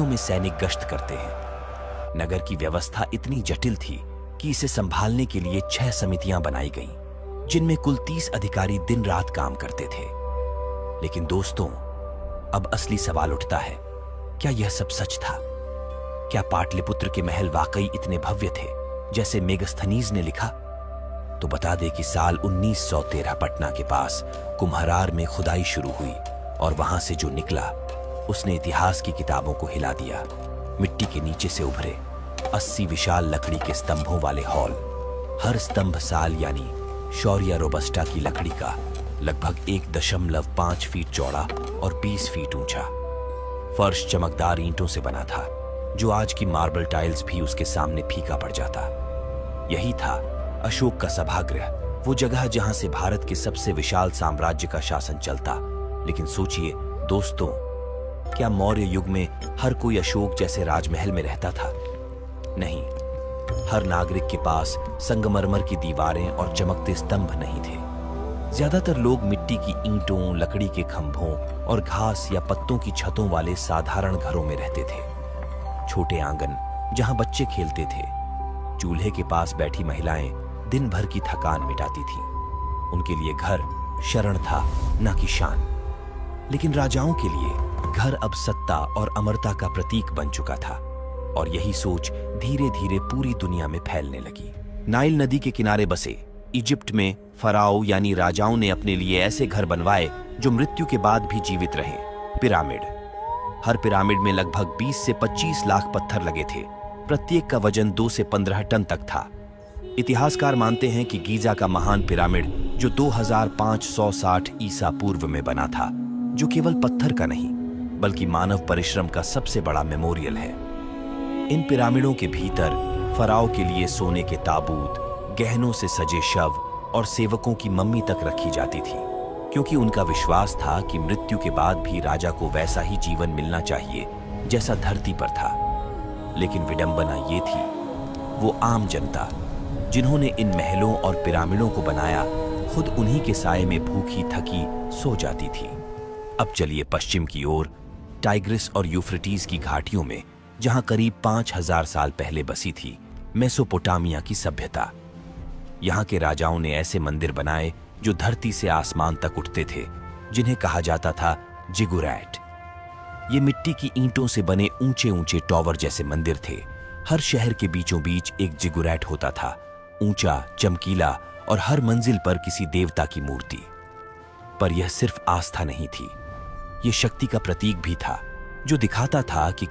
में सैनिक गश्त करते हैं। नगर की व्यवस्था इतनी जटिल थी कि इसे संभालने के लिए 6 समितियां बनाई गईं, जिनमें कुल 30 अधिकारी दिन रात काम करते थे। लेकिन दोस्तों, अब असली सवाल उठता है, क्या यह सब सच था? क्या पाटलिपुत्र के महल वाकई इतने भव्य थे जैसे मेगस्थनीज ने लिखा? तो बता दे कि साल 1913 पटना के पास कुम्हरार में खुदाई शुरू हुई और वहां से जो निकला उसने इतिहास की किताबों को हिला दिया। मिट्टी के नीचे से उभरे 80 विशाल लकड़ी के स्तंभों वाले हॉल, हर स्तंभ साल यानी शौर्य रोबस्टा की लकड़ी का, लगभग 1.5 फीट चौड़ा और 20 फीट ऊंचा। फर्श चमकदार ईंटों से बना था, जो आज की मार्बल टाइल्स भी उसके सामने फीका पड़ जाता। यही था अशोक का सभागृह, वो जगह जहां से भारत के सबसे विशाल साम्राज्य का शासन चलता। लेकिन सोचिए दोस्तों, क्या मौर्य युग में हर कोई अशोक जैसे राजमहल में रहता था? नहीं, हर नागरिक के पास संगमरमर की दीवारें और चमकते स्तंभ नहीं थे। ज्यादातर लोग मिट्टी की ईंटों, लकड़ी के खंभों और घास या पत्तों की छतों वाले साधारण घरों में रहते थे। छोटे आंगन जहां बच्चे खेलते थे, चूल्हे के पास बैठी महिलाएं दिन भर की थकान मिटाती थीं। उनके लिए घर शरण था, न कि शान। लेकिन राजाओं के लिए घर अब सत्ता और अमरता का प्रतीक बन चुका था, और यही सोच धीरे धीरे पूरी दुनिया में फैलने लगी। नाइल नदी के किनारे बसे इजिप्ट में फराओ यानी राजाओं ने अपने लिए ऐसे घर बनवाए जो मृत्यु के बाद भी जीवित रहे। पिरामिड। हर पिरामिड में लगभग 20 से 25 लाख पत्थर लगे थे। प्रत्येक का वजन 2 से 15 टन तक था। इतिहासकार मानते हैं कि गीजा का महान पिरामिड, जो 2560 ईसा पूर्व में बना था, जो केवल पत्थर का नहीं बल्कि मानव परिश्रम का सबसे बड़ा मेमोरियल है। इन पिरामिडों के भीतर फराओ के लिए सोने के ताबूत, गहनों से सजे शव और सेवकों की मम्मी तक रखी जाती थी, क्योंकि उनका विश्वास था कि मृत्यु के बाद भी राजा को वैसा ही जीवन मिलना चाहिए जैसा धरती पर था। लेकिन विडंबना ये थी, वो आम जनता जिन्होंने इन महलों और पिरामिडों को बनाया, खुद उन्हीं के साए में भूखी थकी सो जाती थी। अब चलिए पश्चिम की ओर, टाइग्रिस और यूफ्रेटीज की घाटियों में, जहां करीब 5000 साल पहले बसी थी मेसोपोटामिया की सभ्यता। यहां के राजाओं ने ऐसे मंदिर बनाए जो धरती से आसमान तक उठते थे, जिन्हें कहा जाता था जिगुरैट। ये मिट्टी की ईंटों से बने ऊंचे ऊंचे टॉवर जैसे मंदिर थे। हर शहर के बीचों बीच एक जिगुरैट होता था, ऊंचा, चमकीला, और हर मंजिल पर किसी देवता की मूर्ति। पर यह सिर्फ आस्था नहीं थी, यह शक्ति का प्रतीक भी था, जो दिखाता था कि